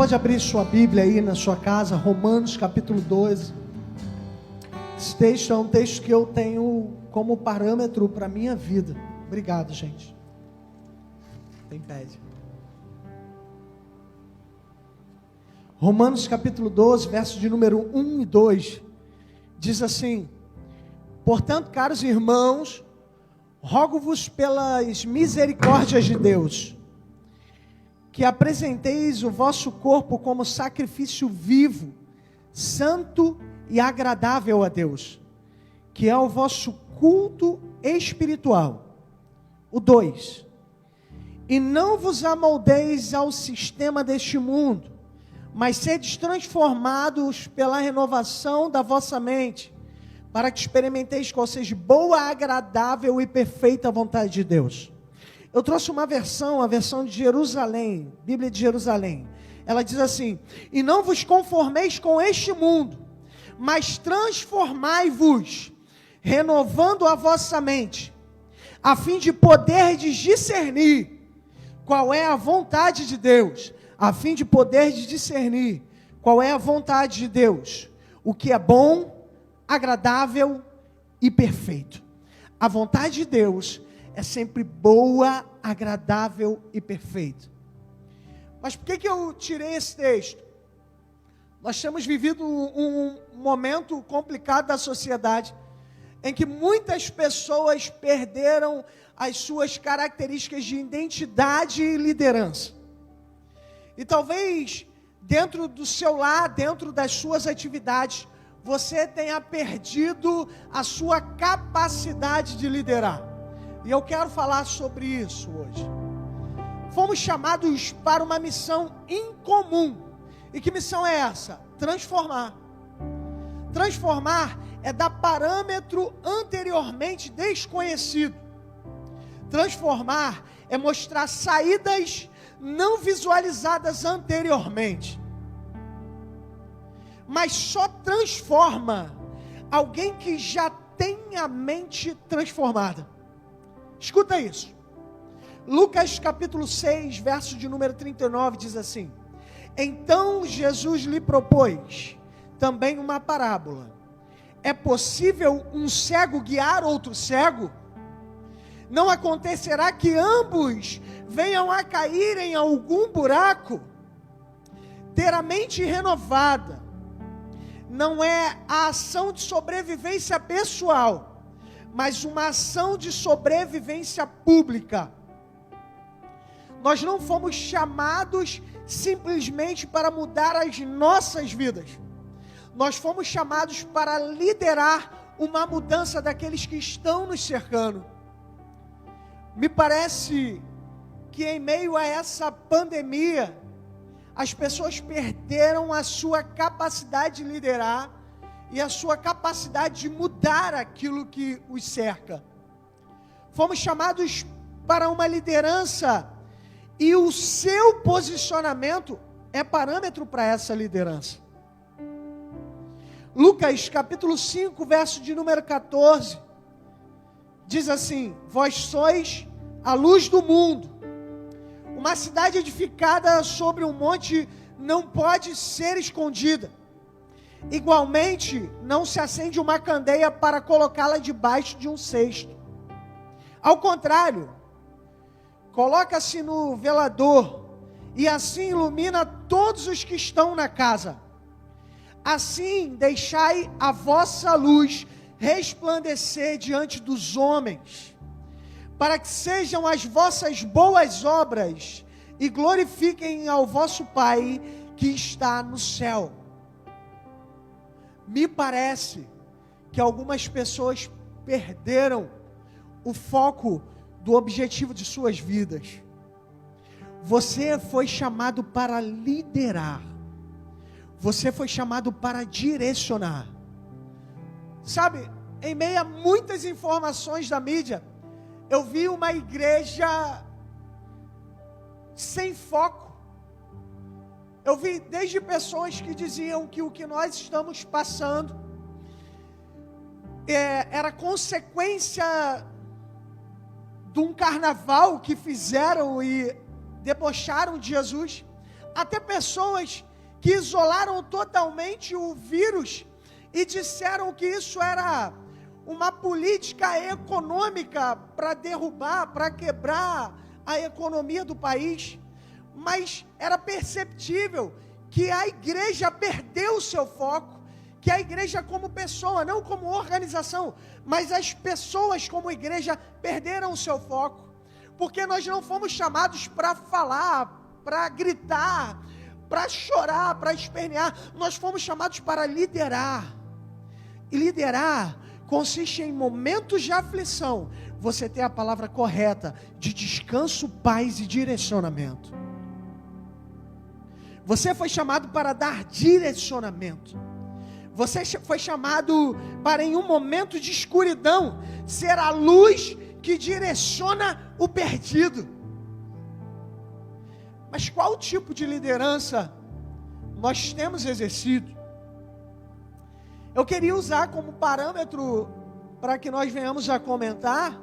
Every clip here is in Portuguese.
Pode abrir sua Bíblia aí na sua casa, Romanos capítulo 12. Esse texto é um texto que eu tenho como parâmetro para a minha vida. Obrigado, gente. Tem pede. Romanos capítulo 12, versos de número 1 e 2. Diz assim: portanto, caros irmãos, rogo-vos pelas misericórdias de Deus, que apresenteis o vosso corpo como sacrifício vivo, santo e agradável a Deus, que é o vosso culto espiritual. O 2. E não vos amoldeis ao sistema deste mundo, mas sedes transformados pela renovação da vossa mente, para que experimenteis qual seja boa, agradável e perfeita vontade de Deus. Eu trouxe uma versão, a versão de Jerusalém, Bíblia de Jerusalém. Ela diz assim: e não vos conformeis com este mundo, mas transformai-vos, renovando a vossa mente, a fim de poderdes discernir qual é a vontade de Deus, a fim de poderdes discernir qual é a vontade de Deus, o que é bom, agradável e perfeito. A vontade de Deus é sempre boa, agradável e perfeita. Mas por que eu tirei esse texto? Nós temos vivido um momento complicado da sociedade, em que muitas pessoas perderam as suas características de identidade e liderança. E talvez dentro do seu lar, dentro das suas atividades, você tenha perdido a sua capacidade de liderar. E eu quero falar sobre isso hoje. Fomos chamados para uma missão incomum. E que missão é essa? Transformar. Transformar é dar parâmetro anteriormente desconhecido. Transformar é mostrar saídas não visualizadas anteriormente. Mas só transforma alguém que já tem a mente transformada. Escuta isso. Lucas capítulo 6, verso de número 39 diz assim: então Jesus lhe propôs também uma parábola. É possível um cego guiar outro cego? Não acontecerá que ambos venham a cair em algum buraco? Ter a mente renovada não é a ação de sobrevivência pessoal, mas uma ação de sobrevivência pública. Nós não fomos chamados simplesmente para mudar as nossas vidas. Nós fomos chamados para liderar uma mudança daqueles que estão nos cercando. Me parece que em meio a essa pandemia, as pessoas perderam a sua capacidade de liderar e a sua capacidade de mudar aquilo que os cerca. Fomos chamados para uma liderança e o seu posicionamento é parâmetro para essa liderança. Lucas capítulo 5, verso de número 14, diz assim: vós sois a luz do mundo. Uma cidade edificada sobre um monte não pode ser escondida. Igualmente, não se acende uma candeia para colocá-la debaixo de um cesto. Ao contrário, coloca-se no velador e assim ilumina todos os que estão na casa. Assim, deixai a vossa luz resplandecer diante dos homens, para que sejam as vossas boas obras e glorifiquem ao vosso Pai que está no céu. Me parece que algumas pessoas perderam o foco do objetivo de suas vidas. Você foi chamado para liderar. Você foi chamado para direcionar. Sabe, em meio a muitas informações da mídia, eu vi uma igreja sem foco. Eu vi desde pessoas que diziam que o que nós estamos passando era consequência de um carnaval que fizeram e debocharam de Jesus, até pessoas que isolaram totalmente o vírus e disseram que isso era uma política econômica para derrubar, para quebrar a economia do país. Mas era perceptível que a igreja perdeu o seu foco, que a igreja como pessoa, não como organização, mas as pessoas como igreja perderam o seu foco, porque nós não fomos chamados para falar, para gritar, para chorar, para espernear. Nós fomos chamados para liderar. E liderar consiste em momentos de aflição, você ter a palavra correta, de descanso, paz e direcionamento. Você foi chamado para dar direcionamento. Você foi chamado para, em um momento de escuridão, ser a luz que direciona o perdido. Mas qual tipo de liderança nós temos exercido? Eu queria usar como parâmetro, para que nós venhamos a comentar,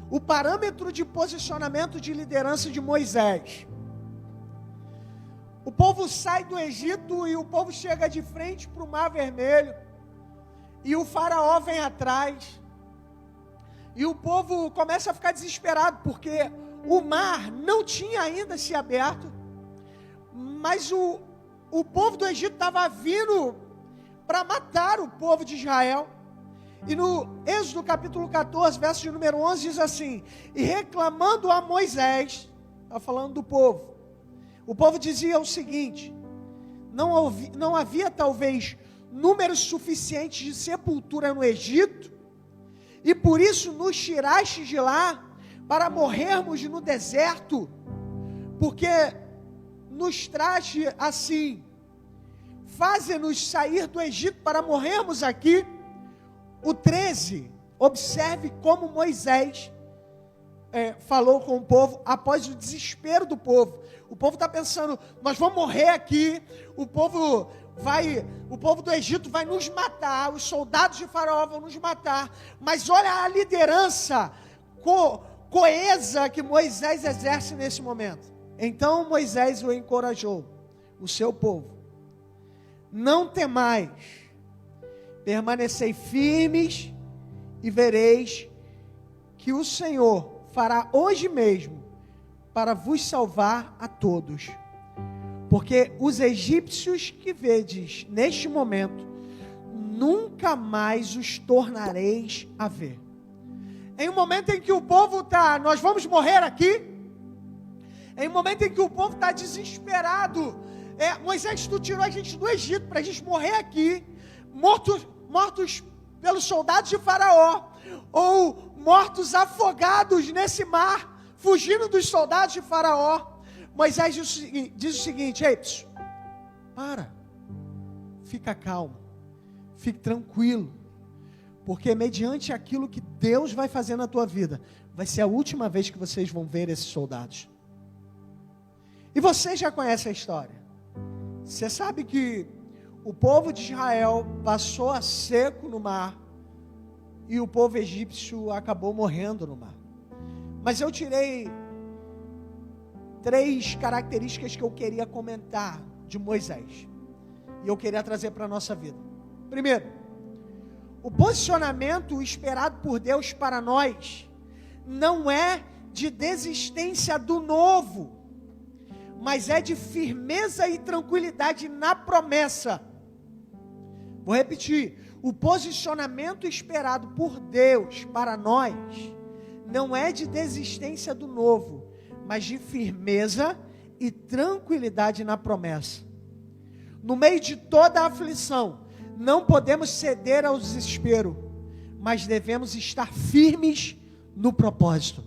o parâmetro de posicionamento de liderança de Moisés. O povo sai do Egito e o povo chega de frente para o Mar Vermelho, e o faraó vem atrás, e o povo começa a ficar desesperado, porque o mar não tinha ainda se aberto, mas o povo do Egito estava vindo para matar o povo de Israel. E no Êxodo capítulo 14, verso de número 11, diz assim: e reclamando a Moisés, está falando do povo, o povo dizia o seguinte: não havia talvez números suficientes de sepultura no Egito, e por isso nos tiraste de lá, para morrermos no deserto, porque nos traste assim, faze-nos sair do Egito para morrermos aqui. O 13, observe como Moisés falou com o povo após o desespero do povo. O povo está pensando: nós vamos morrer aqui, o povo do Egito vai nos matar, os soldados de Faraó vão nos matar. Mas olha a liderança coesa que Moisés exerce nesse momento. Então Moisés o encorajou, o seu povo: não temais, permanecei firmes e vereis que o Senhor fará hoje mesmo para vos salvar a todos. Porque os egípcios que vedes neste momento, nunca mais os tornareis a ver. Em um momento em que o povo está: nós vamos morrer aqui. Em um momento em que o povo está desesperado. Moisés, tu tirou a gente do Egito para a gente morrer aqui, mortos pelos soldados de Faraó, ou mortos afogados nesse mar, fugindo dos soldados de Faraó. Moisés diz o seguinte: ei, fica calmo, fique tranquilo, porque mediante aquilo que Deus vai fazer na tua vida, vai ser a última vez que vocês vão ver esses soldados. E você já conhece a história. Você sabe que o povo de Israel passou a seco no mar, e o povo egípcio acabou morrendo no mar. Mas eu tirei 3 características que eu queria comentar de Moisés, e eu queria trazer para a nossa vida. Primeiro, o posicionamento esperado por Deus para nós não é de desistência do novo, mas é de firmeza e tranquilidade na promessa. Vou repetir: o posicionamento esperado por Deus para nós não é de desistência do novo, mas de firmeza e tranquilidade na promessa. No meio de toda a aflição, não podemos ceder ao desespero, mas devemos estar firmes no propósito.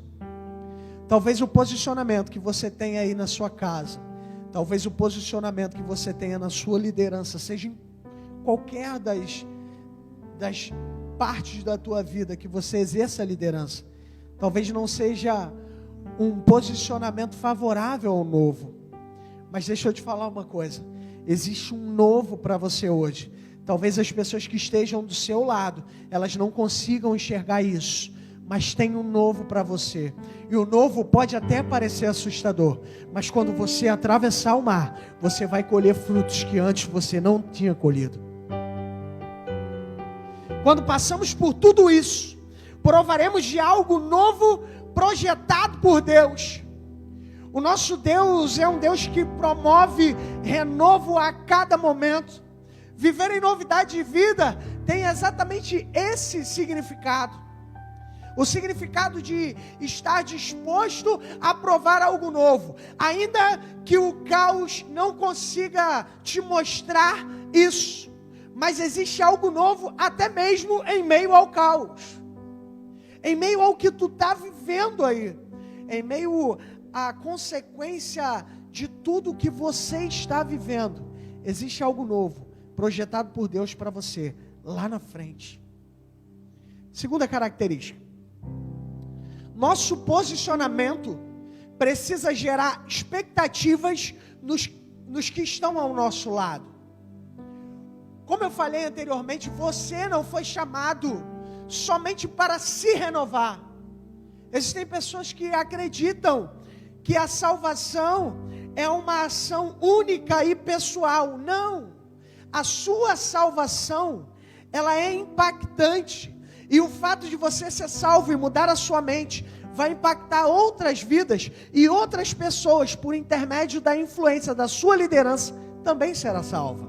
Talvez o posicionamento que você tenha aí na sua casa, talvez o posicionamento que você tenha na sua liderança, seja em qualquer das partes da tua vida que você exerça a liderança, talvez não seja um posicionamento favorável ao novo. Mas deixa eu te falar uma coisa: existe um novo para você hoje. Talvez as pessoas que estejam do seu lado, elas não consigam enxergar isso, mas tem um novo para você. E o novo pode até parecer assustador, mas quando você atravessar o mar, você vai colher frutos que antes você não tinha colhido. Quando passamos por tudo isso, provaremos de algo novo projetado por Deus. O nosso Deus é um Deus que promove renovo a cada momento. Viver em novidade de vida tem exatamente esse significado. O significado de estar disposto a provar algo novo. Ainda que o caos não consiga te mostrar isso. Mas existe algo novo até mesmo em meio ao caos. Em meio ao que tu está vivendo aí. Em meio à consequência de tudo que você está vivendo. Existe algo novo, projetado por Deus para você, lá na frente. Segunda característica. Nosso posicionamento precisa gerar expectativas nos que estão ao nosso lado. Como eu falei anteriormente, você não foi chamado somente para se renovar. Existem pessoas que acreditam que a salvação é uma ação única e pessoal. Não! A sua salvação, ela é impactante. E o fato de você ser salvo e mudar a sua mente vai impactar outras vidas e outras pessoas por intermédio da influência da sua liderança também será salva.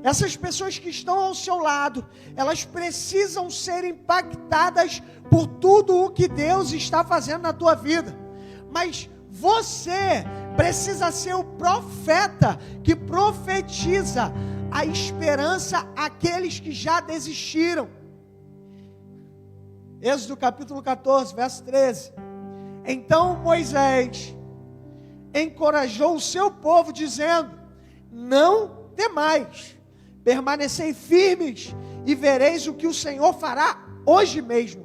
Essas pessoas que estão ao seu lado, elas precisam ser impactadas por tudo o que Deus está fazendo na tua vida. Mas você precisa ser o profeta que profetiza a esperança àqueles que já desistiram. Êxodo capítulo 14, verso 13. Então Moisés encorajou o seu povo, dizendo: não temais, permanecei firmes e vereis o que o Senhor fará hoje mesmo.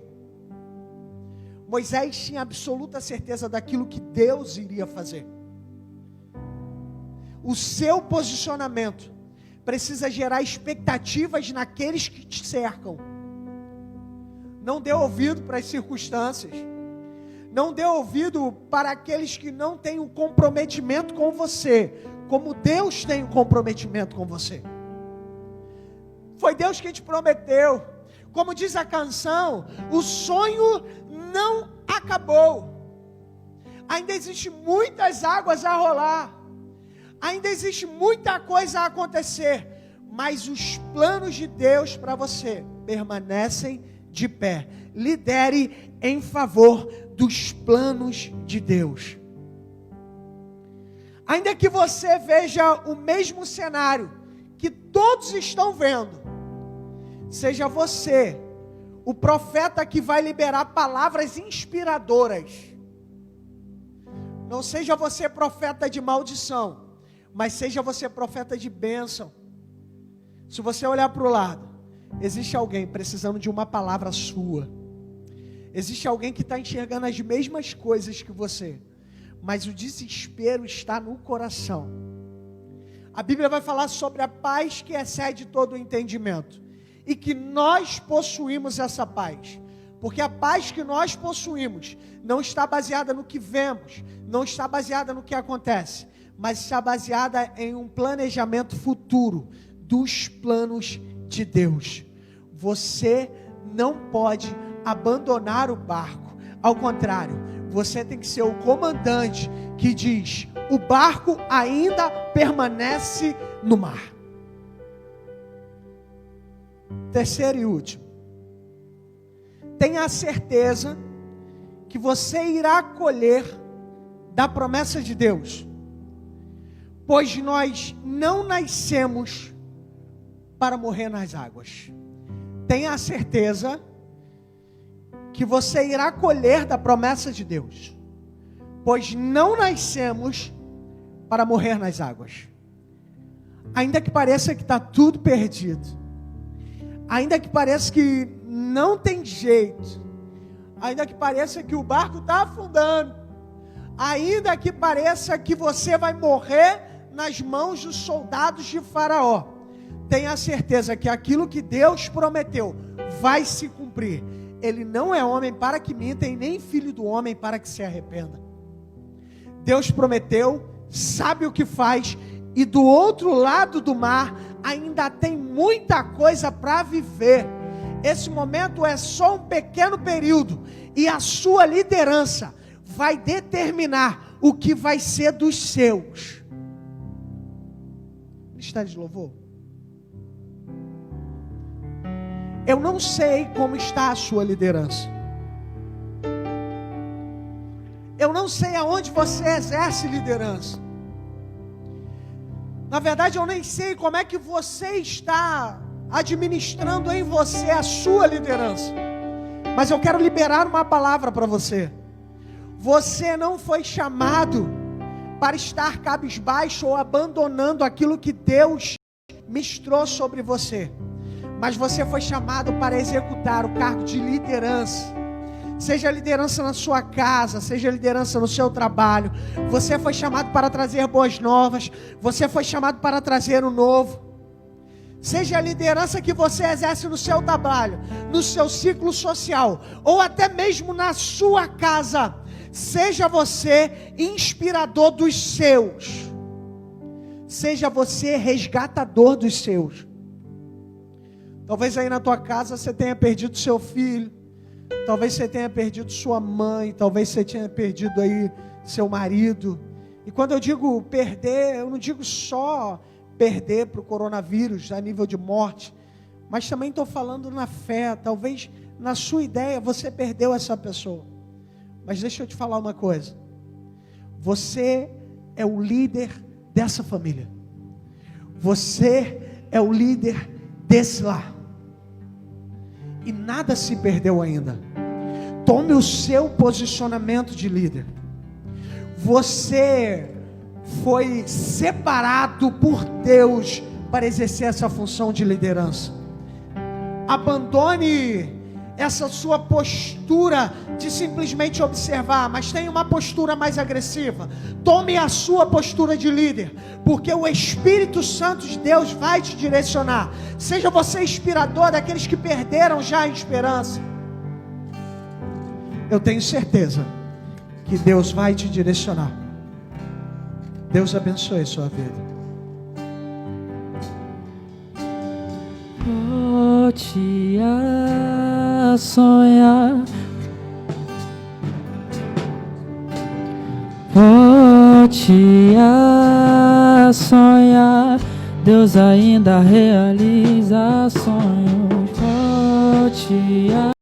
Moisés tinha absoluta certeza daquilo que Deus iria fazer. O seu posicionamento precisa gerar expectativas naqueles que te cercam. Não dê ouvido para as circunstâncias. Não dê ouvido para aqueles que não têm um comprometimento com você, como Deus tem um comprometimento com você. Foi Deus quem te prometeu. Como diz a canção, o sonho não acabou. Ainda existe muitas águas a rolar. Ainda existe muita coisa a acontecer. Mas os planos de Deus para você permanecem de pé. Lidere em favor dos planos de Deus. Ainda que você veja o mesmo cenário que todos estão vendo, seja você o profeta que vai liberar palavras inspiradoras. Não seja você profeta de maldição, mas seja você profeta de bênção. Se você olhar para o lado, existe alguém precisando de uma palavra sua. Existe alguém que está enxergando as mesmas coisas que você, mas o desespero está no coração. A Bíblia vai falar sobre a paz que excede todo o entendimento. E que nós possuímos essa paz. Porque a paz que nós possuímos não está baseada no que vemos, não está baseada no que acontece, mas está baseada em um planejamento futuro dos planos de Deus. Você não pode abandonar o barco. Ao contrário, você tem que ser o comandante que diz: o barco ainda permanece no mar. Terceiro e último. Tenha a certeza que você irá colher da promessa de Deus. Pois nós não nascemos para morrer nas águas. Tenha a certeza que você irá colher da promessa de Deus. Pois não nascemos para morrer nas águas. Ainda que pareça que está tudo perdido. Ainda que pareça que não tem jeito. Ainda que pareça que o barco está afundando. Ainda que pareça que você vai morrer nas mãos dos soldados de Faraó. Tenha certeza que aquilo que Deus prometeu vai se cumprir. Ele não é homem para que minta, e nem filho do homem para que se arrependa. Deus prometeu, sabe o que faz, e do outro lado do mar ainda tem muita coisa para viver. Esse momento é só um pequeno período, e a sua liderança vai determinar o que vai ser dos seus. Está de louvor? Eu não sei como está a sua liderança. Eu não sei aonde você exerce liderança. Na verdade, eu nem sei como é que você está administrando em você a sua liderança. Mas eu quero liberar uma palavra para você. Você não foi chamado para estar cabisbaixo ou abandonando aquilo que Deus ministrou sobre você. Mas você foi chamado para executar o cargo de liderança. Seja liderança na sua casa, seja liderança no seu trabalho. Você foi chamado para trazer boas novas. Você foi chamado para trazer o novo. Seja a liderança que você exerce no seu trabalho, no seu ciclo social, ou até mesmo na sua casa. Seja você inspirador dos seus. Seja você resgatador dos seus. Talvez aí na tua casa você tenha perdido seu filho. Talvez você tenha perdido sua mãe. Talvez você tenha perdido aí seu marido. E quando eu digo perder, eu não digo só perder para o coronavírus a nível de morte. Mas também estou falando na fé. Talvez na sua ideia você perdeu essa pessoa. Mas deixa eu te falar uma coisa. Você é o líder dessa família. Você é o líder desse lar. E nada se perdeu ainda. Tome o seu posicionamento de líder. Você foi separado por Deus para exercer essa função de liderança. Abandone essa sua postura de simplesmente observar, mas tenha uma postura mais agressiva. Tome a sua postura de líder, porque o Espírito Santo de Deus vai te direcionar. Seja você inspirador daqueles que perderam já a esperança. Eu tenho certeza que Deus vai te direcionar. Deus abençoe a sua vida. Volte a sonhar, volte a sonhar, Deus ainda realiza sonhos. Volte a